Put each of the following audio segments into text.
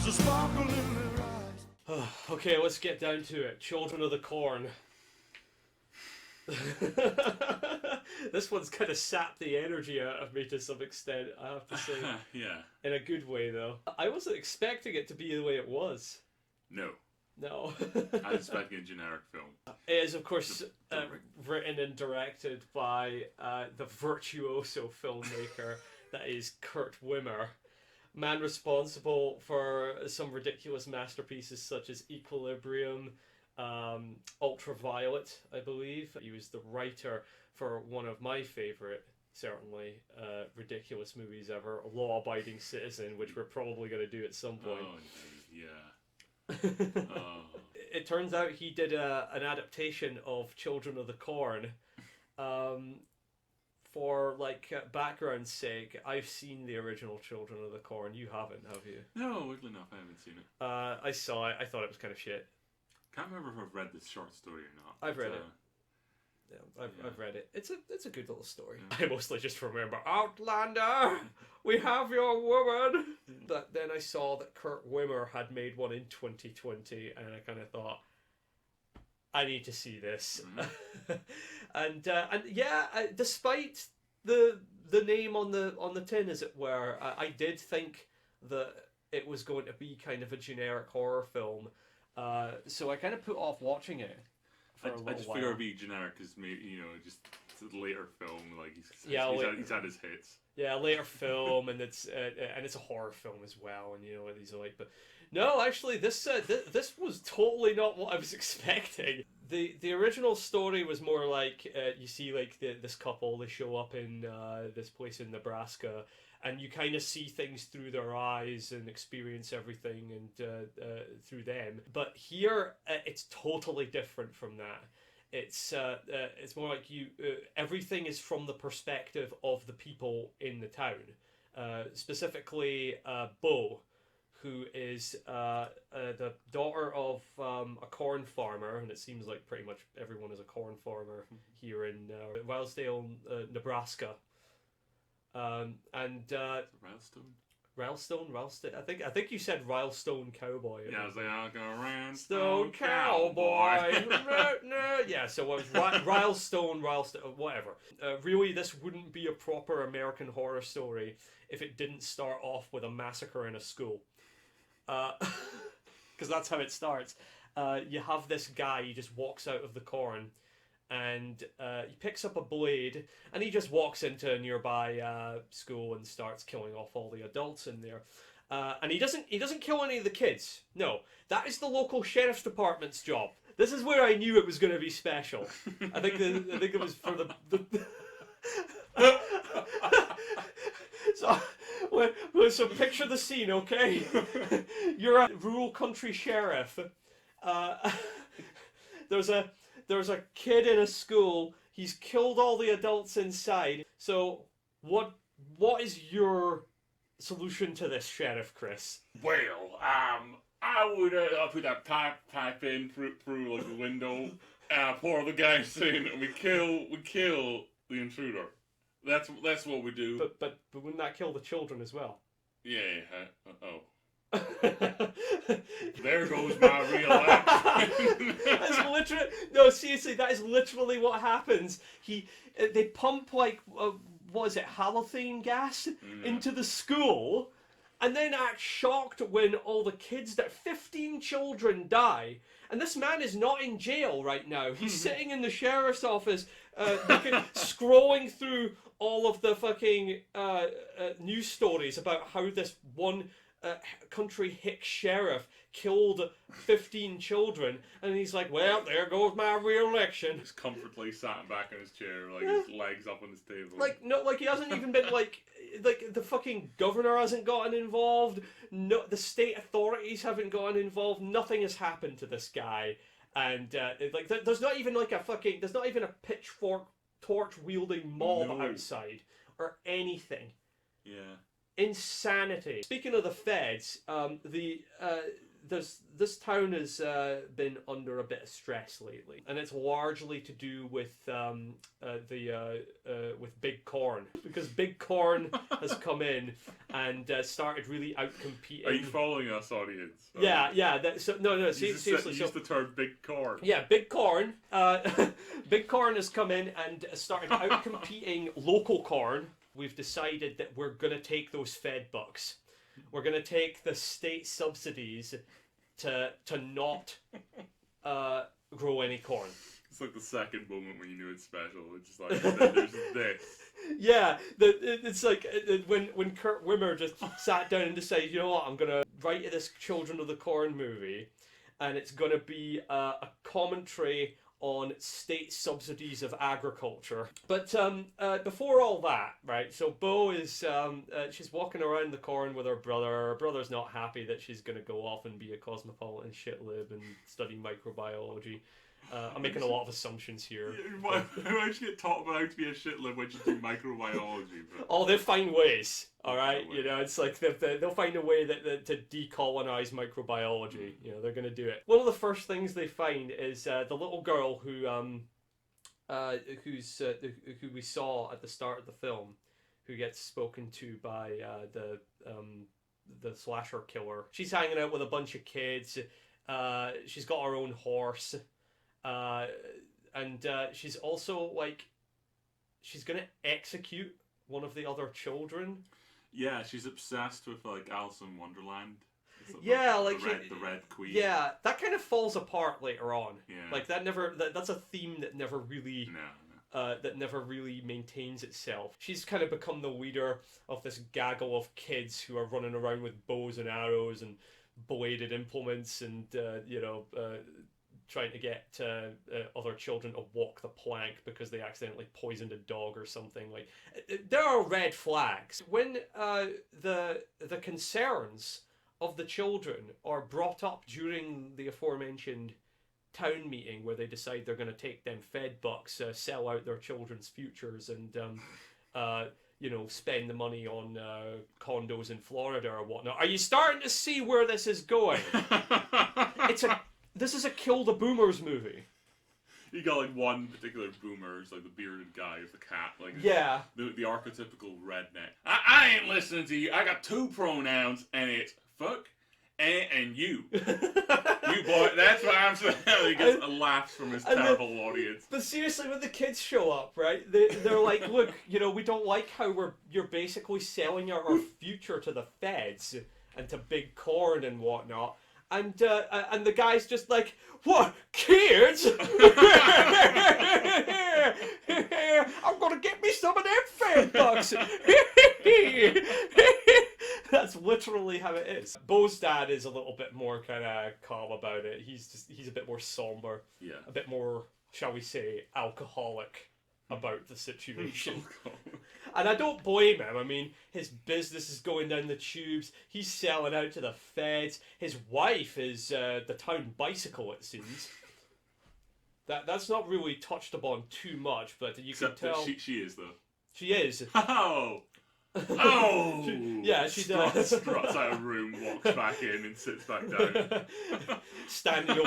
There's a sparkle in their eyes. Okay, let's get down to it. Children of the Corn. This one's kind of sapped the energy out of me to some extent, I have to say. Yeah. In a good way, though. I wasn't expecting it to be the way it was. No. No. I was expecting a generic film. It is, of course, written and directed by the virtuoso filmmaker that is Kurt Wimmer. Man responsible for some ridiculous masterpieces such as Equilibrium, Ultraviolet, I believe. He was the writer for one of my favourite, certainly, ridiculous movies ever, Law Abiding Citizen, which we're probably going to do at some point. Oh, yeah. Oh. It turns out he did an adaptation of Children of the Corn. For background's sake, I've seen the original Children of the Corn. You haven't, have you? No, weirdly enough, I haven't seen it. I saw it. I thought it was kind of shit. Can't remember if I've read this short story or not. I've read it. Yeah, I've read it. It's a good little story. Yeah. I mostly just remember, Outlander, we have your woman. But then I saw that Kurt Wimmer had made one in 2020, and I kind of thought, I need to see this. Mm-hmm. and yeah, despite the name on the tin, as it were, I did think that it was going to be kind of a generic horror film. So I kind of put off watching it. I just figure it'd be generic because maybe just it's a later film. Like he's had his hits. Yeah, later film, and it's a horror film as well, and you know what these are like. But no, actually, this was totally not what I was expecting. The original story was more like you see like this couple, they show up in this place in Nebraska, and you kind of see things through their eyes and experience everything and through them. But here, it's totally different from that. It's more like everything is from the perspective of the people in the town. Specifically, Bo, who is the daughter of a corn farmer, and it seems like pretty much everyone is a corn farmer here in Rylstone, Nebraska. Rylstone. I think you said Rylstone Cowboy. Yeah, I was like, I'll go Rylstone Cowboy. No. Yeah, so it was Rylstone, whatever. Really, this wouldn't be a proper American horror story if it didn't start off with a massacre in a school. Because that's how it starts. You have this guy, he just walks out of the corn, and he picks up a blade, and he just walks into a nearby school and starts killing off all the adults in there. And he doesn't kill any of the kids. No, that is the local sheriff's department's job. This is where I knew it was going to be special. I think it was for the So picture the scene, okay? You're a rural country sheriff. There's a kid in a school. He's killed all the adults inside. So what is your solution to this, Sheriff Chris? Well, I would put that pipe in through like the window, pour the gas in, and we kill the intruder. That's what we do. But wouldn't that kill the children as well? Yeah. There goes my re-election. That's literally no. Seriously, that is literally what happens. They pump like what is it, halothane gas into the school, and then act shocked when all the kids, that 15 children die. And this man is not in jail right now. He's sitting in the sheriff's office, scrolling through all of the fucking news stories about how this one country hick sheriff killed 15 children, and he's like, well, there goes my re-election. He's comfortably sat back in his chair, like his legs up on his table. Like he hasn't even been like the fucking governor hasn't gotten involved. No, the state authorities haven't gotten involved. Nothing has happened to this guy, and there's not even a pitchfork torch wielding mob outside or anything. Yeah. Insanity. Speaking of the feds, this town has been under a bit of stress lately, and it's largely to do with with Big Corn, because Big Corn has come in and started really outcompeting. Are you following us, audience? Yeah. No. Seriously. Use the term Big Corn. Yeah, Big Corn. Big Corn has come in and started outcompeting local corn. We've decided that we're gonna take those Fed bucks. We're gonna take the state subsidies to not grow any corn. It's like the second moment when you knew it's special. It's just like, there's this. Yeah, it's like when Kurt Wimmer just sat down and decided, you know what, I'm gonna write this Children of the Corn movie, and it's gonna be a commentary on state subsidies of agriculture. But before all that, right, so Bo is, she's walking around the corn with her brother. Her brother's not happy that she's going to go off and be a cosmopolitan shitlib and study microbiology. I'm making a lot of assumptions here. Why don't you get taught about how to be a shitlib when you do microbiology? But... Oh, they'll find ways, alright? You know, it's like they'll find a way that to decolonize microbiology. You know, they're going to do it. One of the first things they find is the little girl who we saw at the start of the film, who gets spoken to by the slasher killer. She's hanging out with a bunch of kids. She's got her own horse. And she's also like, she's gonna execute one of the other children. Yeah, she's obsessed with like Alice in Wonderland. The Red Queen. Yeah, that kind of falls apart later on. Yeah, like that's a theme that never really that never really maintains itself. She's kind of become the leader of this gaggle of kids who are running around with bows and arrows and bladed implements and trying to get other children to walk the plank because they accidentally poisoned a dog or something. Like, there are red flags when the concerns of the children are brought up during the aforementioned town meeting, where they decide they're going to take them Fed bucks, sell out their children's futures, and spend the money on condos in Florida or whatnot. Are you starting to see where this is going? This is a Kill the Boomers movie. You got like one particular boomer, it's like the bearded guy with the cat, like yeah, the archetypical redneck. I ain't listening to you. I got two pronouns, and it's fuck and you. You boy, that's what I'm saying. He gets a laugh from his terrible audience. But seriously, when the kids show up, right, they're like, look, we don't like how you're basically selling our future to the feds and to Big Corn and whatnot. And the guy's just like, what, kids? I'm gonna get me some of them Fed bucks. That's literally how it is. Bo's dad is a little bit more kind of calm about it. He's a bit more somber. Yeah. A bit more, shall we say, alcoholic about the situation. And I don't blame him. I mean, his business is going down the tubes. He's selling out to the feds. His wife is the town bicycle, it seems. That's not really touched upon too much, but you Except can tell. That she is, though. She is. Oh! Oh! She does. Struts out of room, walks back in, and sits back down. Standing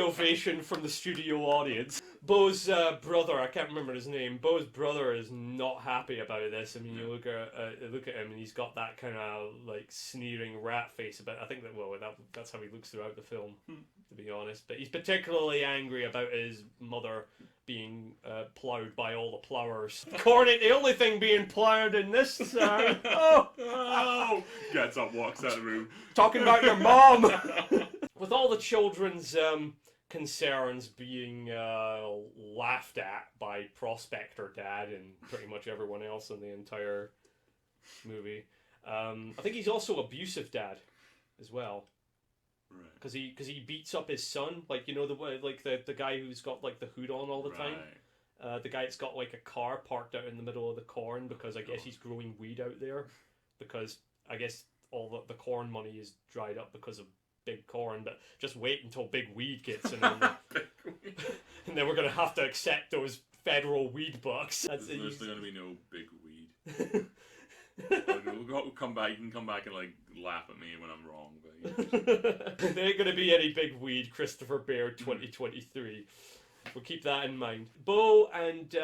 ovation from the studio audience. Bo's brother, I can't remember his name. Bo's brother is not happy about this. I mean, you look at him, and he's got that kind of like sneering rat face about. I think that's how he looks throughout the film, to be honest. But he's particularly angry about his mother being ploughed by all the ploughers. Corn ain't the only thing being ploughed in this town. Oh! Gets up, walks out of the room. Talking about your mom! With all the children's concerns being laughed at by Prospector Dad and pretty much everyone else in the entire movie, I think he's also abusive dad as well. Right. Because he beats up his son, like the guy who's got like the hood on all the time. The guy that's got like a car parked out in the middle of the corn because I guess he's growing weed out there, because I guess all the corn money is dried up because of Big Corn. But just wait until Big Weed gets in, and then we're gonna have to accept those federal weed bucks. There's going to be no Big Weed. We'll come back. You can come back and like laugh at me when I'm wrong. But There ain't gonna be any big weed Christopher Bear 2023. We'll keep that in mind. Bo and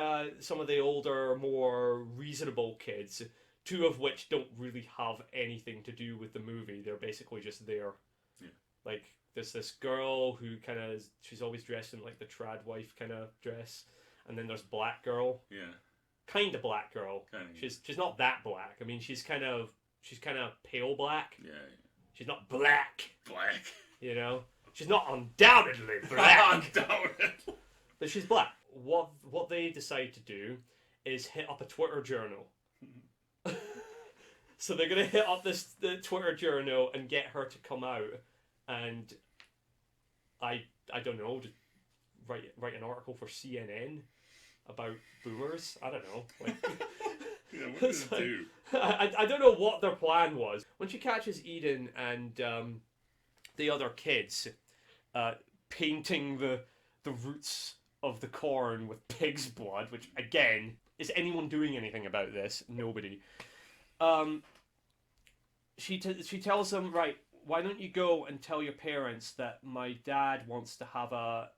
some of the older, more reasonable kids, two of which don't really have anything to do with the movie. They're basically just there. Yeah. Like, there's this girl who kind of, she's always dressed in like the trad wife kind of dress. And then there's Black Girl. yeah, Kind of Black Girl. kind of. She's not that black. I mean, she's kind of pale black. Yeah, She's not black, black. you know? She's not undoubtedly black. Undoubted. But she's black. What they decide to do is hit up a Twitter journal. So they're gonna hit up the Twitter journal and get her to come out, and I don't know, just write an article for CNN about boomers. I don't know. Like, Yeah, what does it do? I don't know what their plan was. When she catches Eden and the other kids painting the roots of the corn with pig's blood, which again, is anyone doing anything about this? Nobody. She tells them, right, why don't you go and tell your parents that my dad wants to have a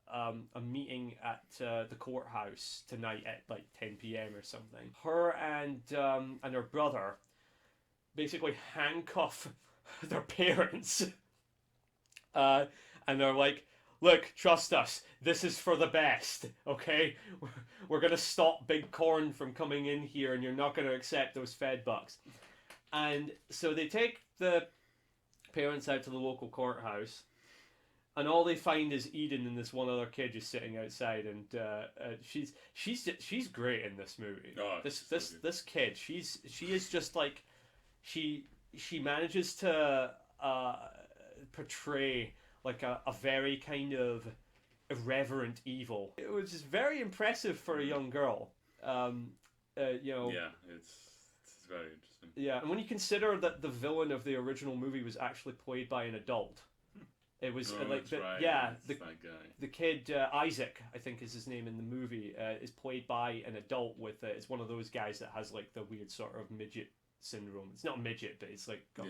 meeting at the courthouse tonight at like 10 p.m. or something. Her and her brother basically handcuff their parents, and they're like, look, trust us, this is for the best, okay? We're gonna stop Big Corn from coming in here, and you're not gonna accept those Fed bucks. And so they take the parents out to the local courthouse, and all they find is Eden and this one other kid just sitting outside, and she's great in this movie. Oh, This kid, she is just like, she manages to portray like a very kind of irreverent evil. It was just very impressive for a young girl. You know. Yeah, it's very interesting. Yeah, and when you consider that the villain of the original movie was actually played by an adult, it was like that's right. yeah, It's that guy. the kid Isaac, I think is his name in the movie, is played by an adult with it's one of those guys that has like the weird sort of midget syndrome. It's not midget, but it's like got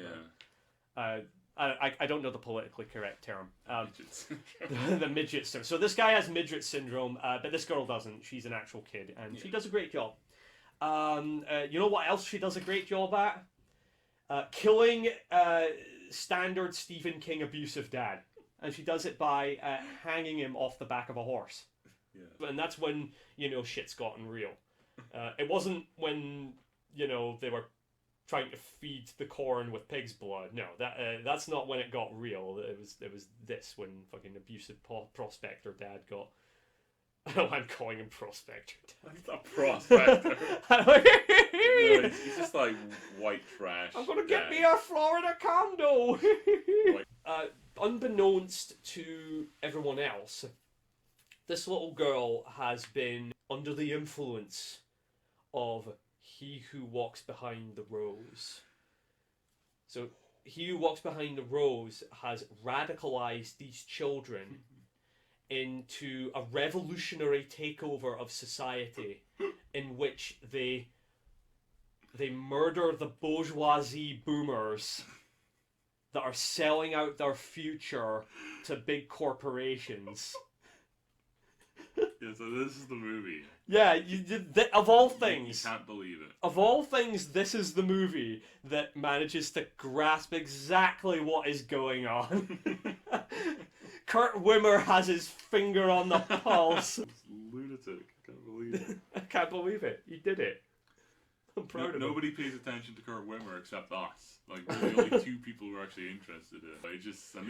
I don't know the politically correct term. Midgets. The midget syndrome. So this guy has midget syndrome, but this girl doesn't. She's an actual kid, and she does a great job. You know what else she does a great job at? Killing standard Stephen King abusive dad. And she does it by hanging him off the back of a horse. Yeah. And that's when, you know, shit's gotten real. It wasn't when, you know, they were trying to feed the corn with pig's blood. No, that's not when it got real. It was this, when fucking abusive prospector dad got... Oh, I'm calling him Prospector. He's not Prospector. No, he's just like white trash. I'm gonna get me a Florida condo. Unbeknownst to everyone else, this little girl has been under the influence of He Who Walks Behind the Rose. So, He Who Walks Behind the Rose has radicalized these children into a revolutionary takeover of society in which they murder the bourgeoisie boomers that are selling out their future to big corporations. Yeah, so this is the movie. Yeah, of all things. You can't believe it. Of all things, this is the movie that manages to grasp exactly what is going on. Kurt Wimmer has his finger on the pulse. It's lunatic. I can't believe it. I can't believe it. He did it. I'm proud of him. Nobody pays attention to Kurt Wimmer except us. Like, we're the only two people who are actually interested in it. Like,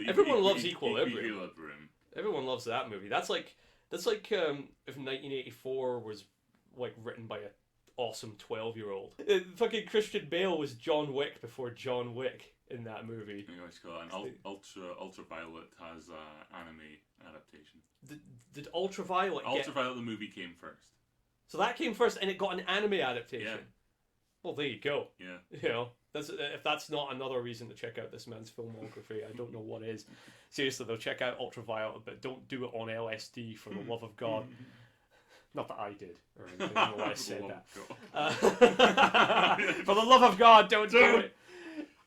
Everyone loves Equilibrium. Equilibrium. Everyone loves that movie. That's like if 1984 was like written by an awesome 12-year-old. Fucking Christian Bale was John Wick before John Wick in that movie. You know, it's called Ultraviolet has anime adaptation. Did Ultraviolet Ultraviolet the movie came first. So that came first, and it got an anime adaptation. Yeah. Well, there you go. Yeah. You know, if that's not another reason to check out this man's filmography, I don't know what is. Seriously, though, check out Ultraviolet, but don't do it on LSD for the love of God. Not that I did, or anything. I don't know why I said Oh, that. For the love of God, don't do it.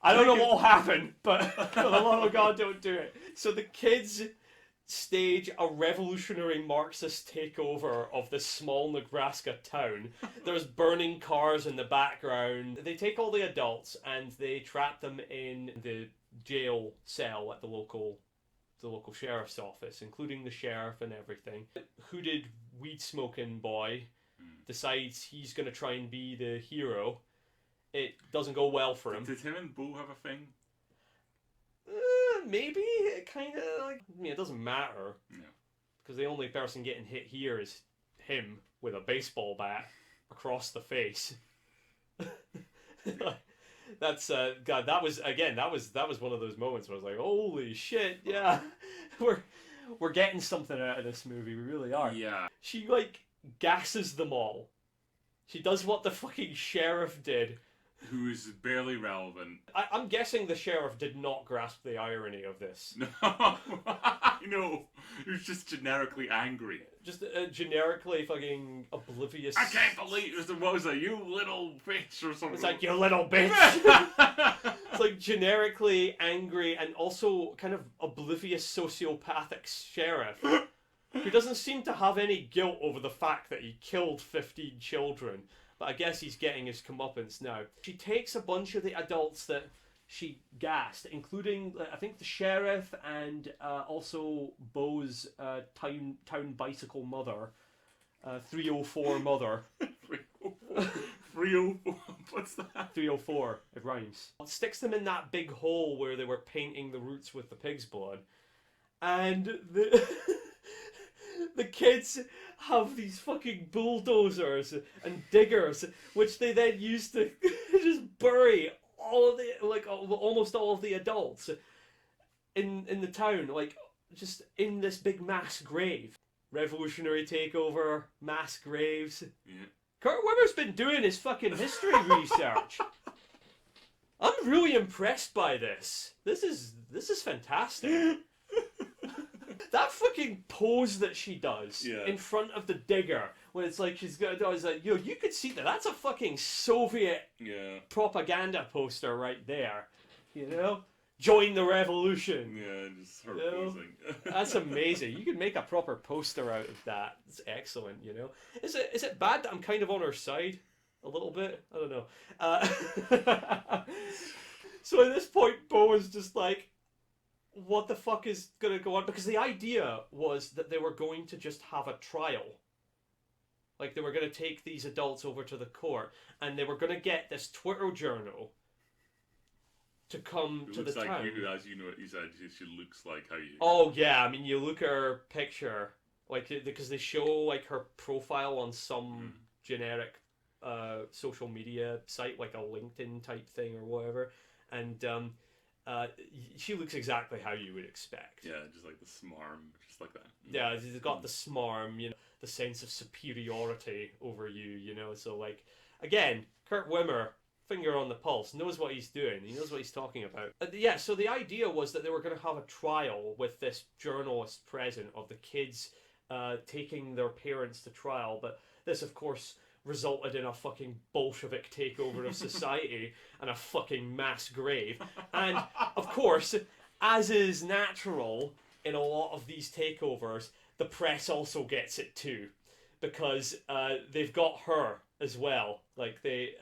I don't know what will happen, but for the love of God, don't do it. So the kids stage a revolutionary Marxist takeover of this small Nebraska town. There's burning cars in the background. They take all the adults and they trap them in the jail cell at the local sheriff's office, including the sheriff and everything. Hooded weed smoking boy decides he's going to try and be the hero. It doesn't go well for him. Did him and Bo have a thing? Maybe. It kind of like, I mean, it doesn't matter. No. Because the only person getting hit here is him with a baseball bat across the face. That's God. That was one of those moments where I was like, holy shit, yeah, we're getting something out of this movie. We really are. Yeah. She like gasses them all. She does what the fucking sheriff did. Who is barely relevant. I'm guessing the sheriff did not grasp the irony of this. No, no, he was just generically angry. Just generically fucking oblivious. I can't believe what was that? You little bitch or something. It's like, you little bitch. It's like generically angry and also kind of oblivious sociopathic sheriff who doesn't seem to have any guilt over the fact that he killed 15 children. But I guess he's getting his comeuppance now. She takes a bunch of the adults that she gassed, including, I think, the sheriff and also Bo's town bicycle mother, 304 mother. 304? What's that? 304, it rhymes. Sticks them in that big hole where they were painting the roots with the pig's blood. And the kids have these fucking bulldozers and diggers, which they then use to just bury all of the, like, almost all of the adults in the town, like, just in this big mass grave. Revolutionary takeover, mass graves. Yeah. Kurt Wimmer's been doing his fucking history research. I'm really impressed by this. This is fantastic. That fucking pose that she does in front of the digger, when it's like she's got, I was like, yo, you could see that. That's a fucking Soviet propaganda poster right there. You know? Join the revolution. Yeah, just her posing. That's amazing. You could make a proper poster out of that. It's excellent, you know? Is it bad that I'm kind of on her side? A little bit? I don't know. So at this point, Bo is just like, what the fuck is going to go on? Because the idea was that they were going to just have a trial. Like, they were going to take these adults over to the court, and they were going to get this Twitter journal to come to the town. As you know, you said she looks like how you... Oh, yeah. I mean, you look at her picture, like, because they show, like, her profile on some generic social media site, like a LinkedIn type thing or whatever, and she looks exactly how you would expect. Yeah, just like the smarm, just like that. Yeah, she's got the smarm, you know, the sense of superiority over you, you know. So, like, again, Kurt Wimmer, finger on the pulse, knows what he's doing. He knows what he's talking about. Yeah, so the idea was that they were going to have a trial with this journalist present of the kids taking their parents to trial. But this, of course, resulted in a fucking Bolshevik takeover of society and a fucking mass grave. And, of course, as is natural in a lot of these takeovers, the press also gets it too. Because they've got her as well. Like, they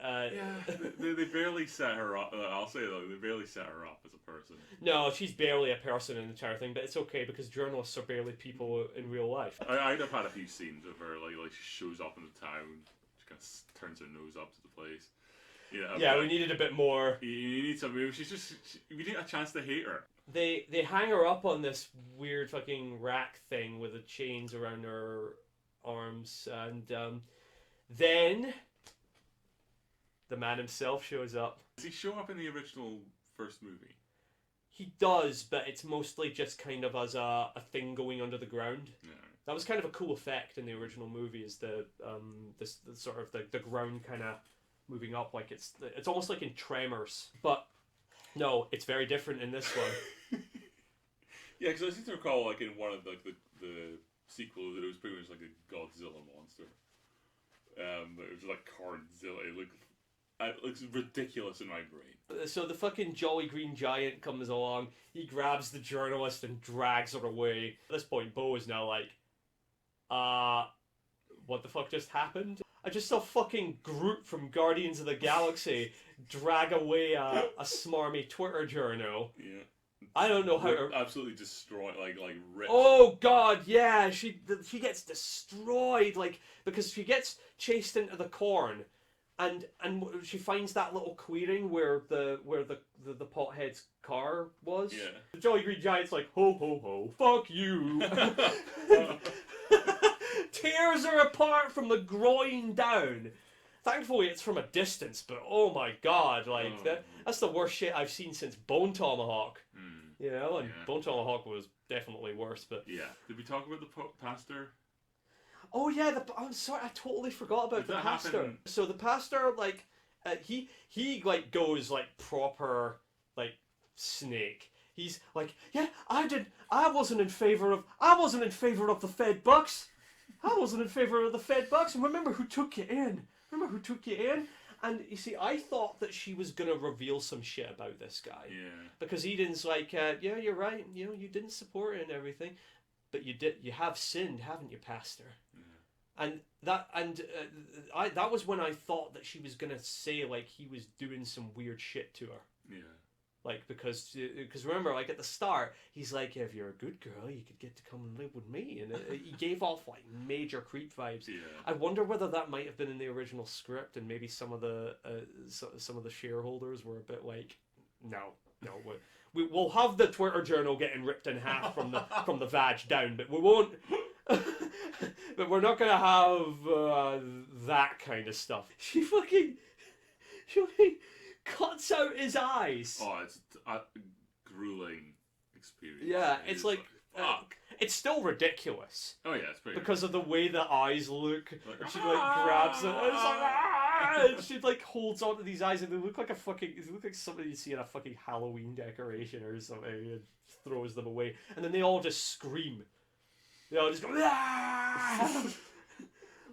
barely set her up. I'll say, though, they barely set her up as a person. No, she's barely a person in the entire thing, but it's okay because journalists are barely people in real life. I'd have had a few scenes of her, like she shows up in the town, she kind of turns her nose up to the place. Yeah, we needed a bit more. You need some. We need a chance to hate her. They hang her up on this weird fucking rack thing with the chains around her arms, and then the man himself shows up. Does he show up in the original first movie? He does, but it's mostly just kind of as a thing going under the ground. Yeah. That was kind of a cool effect in the original movie, is the sort of the ground kind of moving up, like it's almost like in Tremors. But no, it's very different in this one. Yeah, because I seem to recall, like, in one of the sequel that it was pretty much like a Godzilla monster. But it was like Cardzilla. It looks ridiculous in my brain. So the fucking Jolly Green Giant comes along, he grabs the journalist and drags her away. At this point, Bo is now like, what the fuck just happened? I just saw fucking Groot from Guardians of the Galaxy drag away a smarmy Twitter journal. Yeah. I don't know how to... Absolutely destroyed, like ripped. Oh god, yeah, she gets destroyed, like, because she gets chased into the corn, and she finds that little clearing where the pothead's car was. Yeah. The Jolly Green Giant's like, ho ho ho, fuck you. Tears her apart from the groin down. Thankfully, it's from a distance, but oh my god, like, that's the worst shit I've seen since Bone Tomahawk. You know, and Bone Tomahawk was definitely worse, but... Yeah. Did we talk about the pastor? Oh yeah, I'm sorry, I totally forgot about the pastor. Happen? So the pastor, like, he like goes like proper like snake. He's like, yeah, I wasn't in favor of the Fed bucks. I wasn't in favor of the Fed bucks. And remember who took you in? And you see, I thought that she was gonna reveal some shit about this guy. Yeah. Because Eden's like, yeah, you're right. You know, you didn't support it and everything, but you did. You have sinned, haven't you, Pastor? Yeah. And that was when I thought that she was gonna say like he was doing some weird shit to her. Yeah. Like because remember, like at the start, he's like, if you're a good girl, you could get to come and live with me, and he gave off like major creep vibes. Yeah. I wonder whether that might have been in the original script, and maybe some of the shareholders were a bit like, no, we'll have the Twitter journal getting ripped in half from the vag down, but we won't. But we're not gonna have that kind of stuff. She fucking cuts out his eyes. Oh, it's a grueling experience. Yeah, it's like fuck. It's still ridiculous. Oh yeah, it's pretty because of the way the eyes look. Like, and she like grabs it. And it's like, and she like holds onto these eyes, and they look like somebody you see in a fucking Halloween decoration or something, and throws them away. And then they all just scream. They all just go.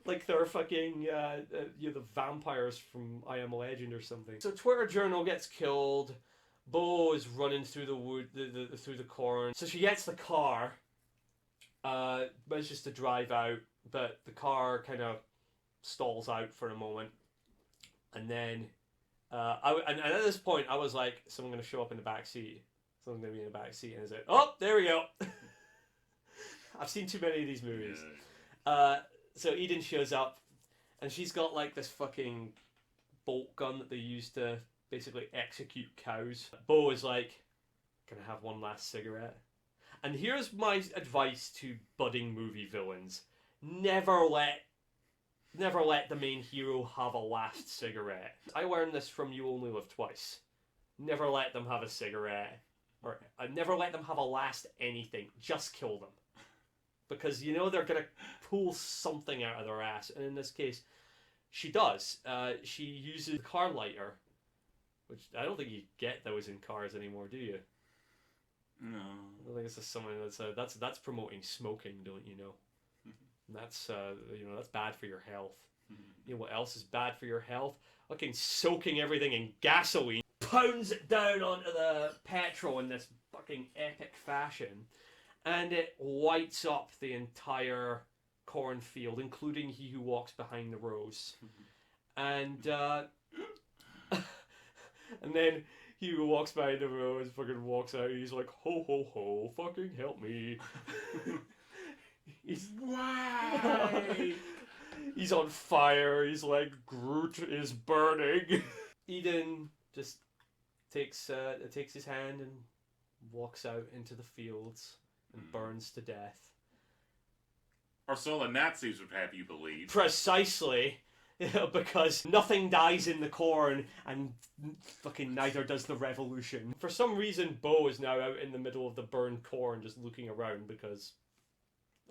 Like they're fucking, the vampires from I Am Legend or something. So Twitter Journal gets killed. Bo is running through the wood, through the corn. So she gets the car, manages to drive out, but the car kind of stalls out for a moment. And then, and at this point, I was like, someone going to show up in the back seat. Someone's going to be in the back seat. And I was like, oh, there we go. I've seen too many of these movies. Yeah. So Eden shows up, and she's got like this fucking bolt gun that they use to basically execute cows. Bo is like, can I have one last cigarette? And here's my advice to budding movie villains. Never let the main hero have a last cigarette. I learned this from You Only Live Twice. Never let them have a cigarette. Or never let them have a last anything. Just kill them. Because you know they're going to pull something out of their ass. And in this case, she does. She uses the car lighter. Which I don't think you get those in cars anymore, do you? No. I think this is something that's promoting smoking, don't you know? And that's that's bad for your health. You know what else is bad for your health? Fucking soaking everything in gasoline. Pounds it down onto the petrol in this fucking epic fashion. And it lights up the entire cornfield, including he who walks behind the rows. And and then he who walks behind the rows fucking walks out. He's like, ho ho ho, fucking help me. Why? He's on fire. He's like, Groot is burning. Eden just takes his hand and walks out into the fields. And burns to death. Or so the Nazis would have you believe. Precisely. Because nothing dies in the corn, and fucking neither does the revolution. For some reason, Bo is now out in the middle of the burned corn just looking around because,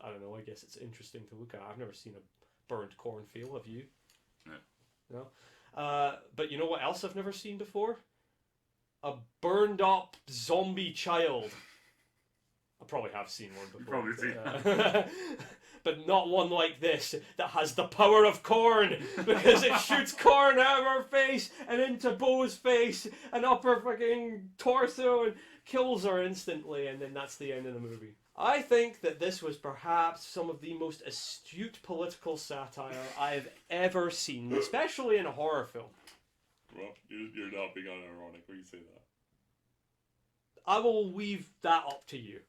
I don't know, I guess it's interesting to look at. I've never seen a burnt cornfield, have you? No? But you know what else I've never seen before? A burned up zombie child. I probably have seen one before. Probably seen but not one like this that has the power of corn, because it shoots corn out of her face and into Bo's face and up her fucking torso and kills her instantly, and then that's the end of the movie. I think that this was perhaps some of the most astute political satire I've ever seen, especially in a horror film. Well, you're not being unironic when you say that. I will leave that up to you.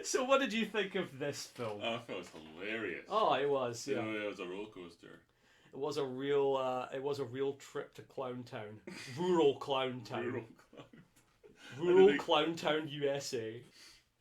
So what did you think of this film? I thought it was hilarious. Oh, it was, yeah. It was a roller coaster. It was a real trip to Clown Town. Rural Clown Town. Rural Clown Town, USA.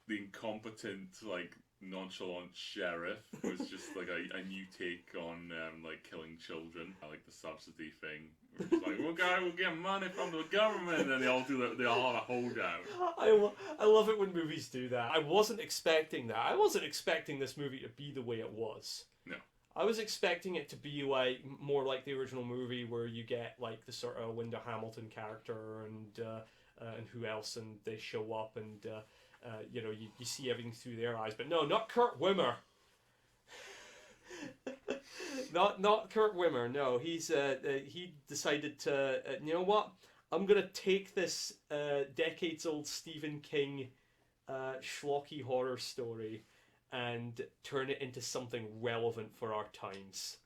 The incompetent, like, nonchalant sheriff was just like a new take on like killing children, like the subsidy thing. It's like, we'll get money from the government, and they all have a holdout. I love it when movies do that. I wasn't expecting that. I wasn't expecting this movie to be the way it was. No. I was expecting it to be like more like the original movie, where you get like the sort of Linda Hamilton character and who else, and they show up and you know, you see everything through their eyes. But no, not Kurt Wimmer. not Kurt Wimmer. No, he decided to you know what? I'm gonna take this decades-old Stephen King schlocky horror story and turn it into something relevant for our times.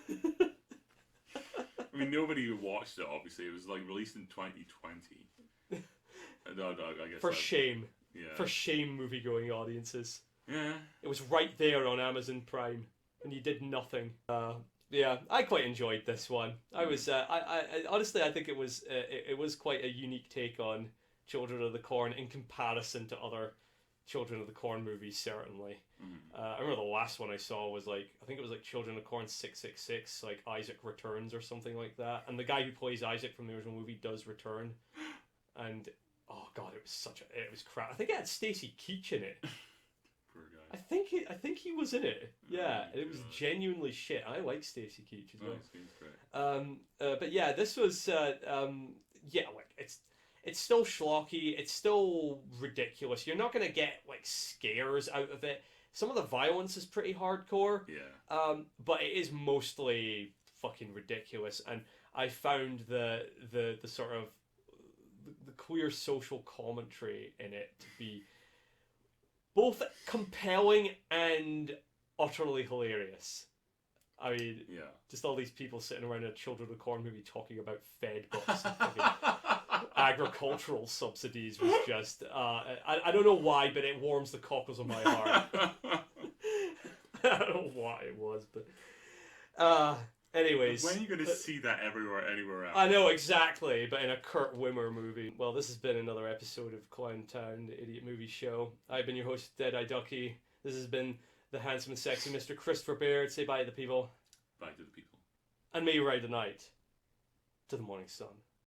I mean, nobody watched it. Obviously, it was like released in 2020. I guess for shame. Yeah. For shame, movie-going audiences. Yeah. It was right there on Amazon Prime, and you did nothing. Yeah, I quite enjoyed this one. I was, I honestly, I think it was quite a unique take on Children of the Corn in comparison to other Children of the Corn movies, certainly. I remember the last one I saw was like, I think it was like Children of the Corn 666, like Isaac Returns or something like that. And the guy who plays Isaac from the original movie does return. And oh god, it was crap. I think it had Stacy Keach in it. Poor guy. I think he was in it. Yeah, and it was genuinely shit. I like Stacy Keach as well. Seems great. But yeah, this was yeah, like it's still schlocky. It's still ridiculous. You're not gonna get like scares out of it. Some of the violence is pretty hardcore. Yeah. But it is mostly fucking ridiculous, and I found the sort of the queer social commentary in it to be both compelling and utterly hilarious. I mean, yeah, just all these people sitting around a Children of the Corn movie talking about Fed books and fucking agricultural subsidies was just, I don't know why, but it warms the cockles of my heart. I don't know why it was, but anyways. When are you going to see that anywhere else? I know, exactly, but in a Kurt Wimmer movie. Well, this has been another episode of Clown Town, the Idiot Movie Show. I've been your host, Dead-Eye Ducky. This has been the handsome and sexy Mr. Christopher Baird. Say bye to the people. Bye to the people. And may you ride the night to the morning sun.